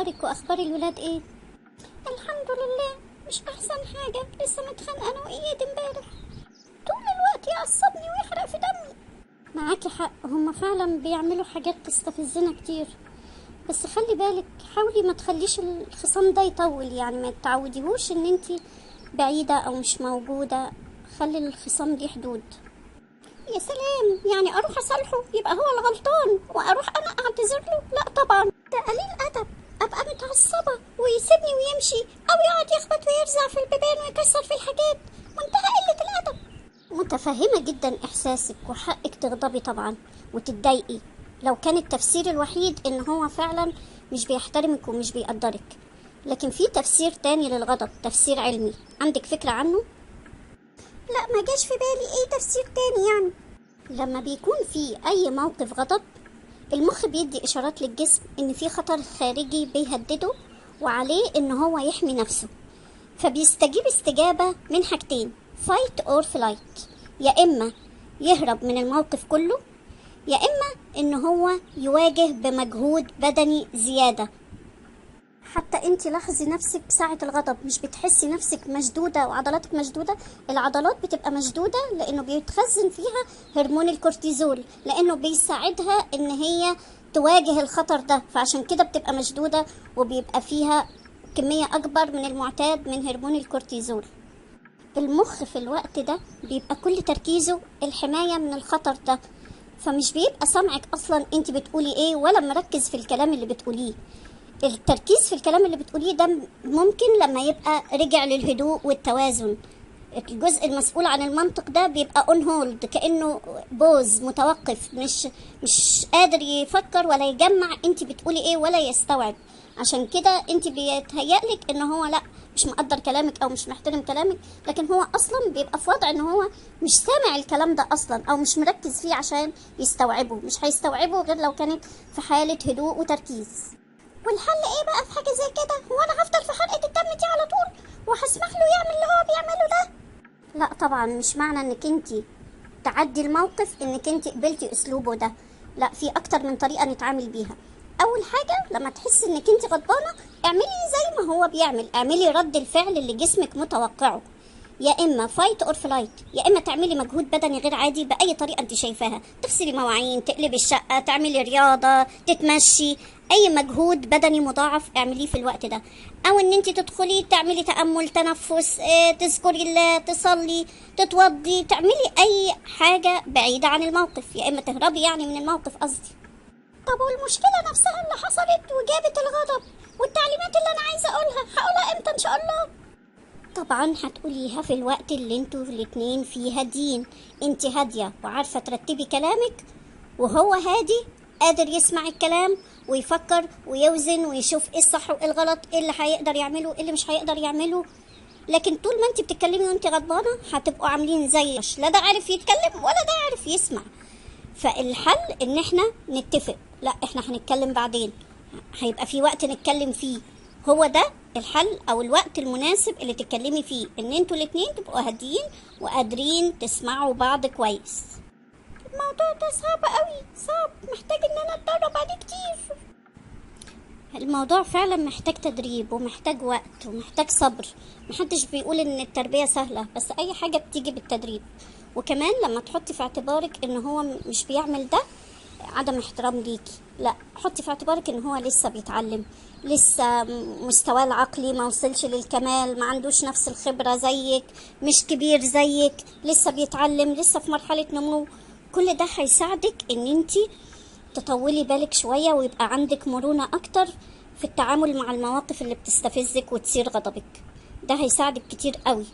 اخبارك واخبار الولاد ايه؟ الحمد لله، مش احسن حاجه، لسه متخانقه انا واياد امبارح. طول الوقت يعصبني ويحرق في دمي. معاكي حق، هما فعلا بيعملوا حاجات تستفزنا كتير، بس خلي بالك، حاولي ما تخليش الخصام ده يطول، يعني ما تعوديهوش ان انتي بعيده او مش موجوده. خلي الخصام دي حدود. يا سلام، يعني اروح اصالحه يبقى هو الغلطان واروح انا اعتذر له؟ لا طبعا، ده قليل ادب. ابقى متعصبه ويسيبني ويمشي، او يقعد يخبط ويرزع في البيبان ويكسر في الحاجات. منتهى قله الادب. متفهمه جدا احساسك، وحقك تغضبي طبعا وتتضايقي لو كان التفسير الوحيد ان هو فعلا مش بيحترمك ومش بيقدرك. لكن في تفسير تاني للغضب، تفسير علمي، عندك فكره عنه؟ لا، ما جاش في بالي. ايه تفسير تاني يعني؟ لما بيكون في اي موقف غضب، المخ بيدي اشارات للجسم ان في خطر خارجي بيهدده وعليه ان هو يحمي نفسه، فبيستجيب استجابة من حاجتين: fight or flight. يا اما يهرب من الموقف كله، يا اما ان هو يواجه بمجهود بدني زيادة. حتى انت لاحظي نفسك ساعة الغضب مش بتحسي نفسك مشدودة وعضلاتك مشدودة؟ العضلات بتبقى مشدودة لانه بيتخزن فيها هرمون الكورتيزول، لانه بيساعدها ان هي تواجه الخطر ده، فعشان كده بتبقى مشدودة وبيبقى فيها كمية اكبر من المعتاد من هرمون الكورتيزول. المخ في الوقت ده بيبقى كل تركيزه الحماية من الخطر ده، فمش بيبقى سامعك اصلا انت بتقولي ايه ولا مركز في الكلام اللي بتقوليه. التركيز في الكلام اللي بتقوليه ده ممكن لما يبقى رجع للهدوء والتوازن. الجزء المسؤول عن المنطق ده بيبقى اون هولد، كأنه بوز متوقف، مش قادر يفكر ولا يجمع انت بتقولي ايه ولا يستوعب. عشان كده انت بيتهيألك ان هو لا، مش مقدر كلامك او مش محترم كلامك، لكن هو اصلا بيبقى في وضع ان هو مش سامع الكلام ده اصلا او مش مركز فيه عشان يستوعبه. مش هيستوعبه غير لو كانت في حالة هدوء وتركيز. والحل ايه بقى في حاجه زي كده؟ هو انا هفضل في حلقه الدم دي على طول وهسمح له يعمل اللي هو بيعمله ده؟ لا طبعا، مش معنى انك انت تعدي الموقف انك انت قبلتي اسلوبه ده. لا، في اكتر من طريقه نتعامل بيها. اول حاجه، لما تحسي انك انت غضبانه اعملي زي ما هو بيعمل، اعملي رد الفعل اللي جسمك متوقعه. يا اما فايت اور فلايت، يا اما تعملي مجهود بدني غير عادي باي طريقه انت شايفاها، تغسلي مواعين، تقلبي الشقه، تعملي رياضه، تتمشي. اي مجهود بدني مضاعف اعمليه في الوقت ده. او ان انت تدخلي تعملي تامل، تنفس، تذكري الله، تصلي، تتوضي، تعملي اي حاجه بعيده عن الموقف، يا اما تهربي يعني من الموقف قصدي. طب والمشكله نفسها اللي حصلت وجابت الغضب والتعليمات اللي انا عايزه هقولها امتى ان شاء الله؟ طبعا هتقوليها في الوقت اللي انتوا الاتنين فيه هاديين، انت هادية وعارفة ترتبي كلامك، وهو هادي قادر يسمع الكلام ويفكر ويوزن ويشوف ايه الصح وايه الغلط، ايه اللي هيقدر يعمله ايه اللي مش هيقدر يعمله. لكن طول ما انت بتتكلمي وانت غضبانة هتبقوا عاملين زي لا ده عارف يتكلم ولا ده عارف يسمع. فالحل ان احنا نتفق، لا احنا هنتكلم بعدين، هيبقى في وقت نتكلم فيه. هو ده الحل او الوقت المناسب اللي تتكلمي فيه، ان انتوا الاتنين تبقوا هاديين وقادرين تسمعوا بعض كويس. الموضوع ده صعب قوي، صعب، محتاج ان انا اتدرب عليه كتير. الموضوع فعلا محتاج تدريب ومحتاج وقت ومحتاج صبر. محدش بيقول ان التربية سهلة، بس اي حاجة بتيجي بالتدريب. وكمان لما تحطي في اعتبارك ان هو مش بيعمل ده عدم احترام ليكي، لا، حطي في اعتبارك ان هو لسه بيتعلم، لسه مستواه العقلي ما وصلش للكمال، ما عندوش نفس الخبرة زيك، مش كبير زيك، لسه بيتعلم، لسه في مرحلة نمو. كل ده هيساعدك ان انتي تطولي بالك شوية ويبقى عندك مرونة اكتر في التعامل مع المواقف اللي بتستفزك وتثير غضبك. ده هيساعدك كتير قوي.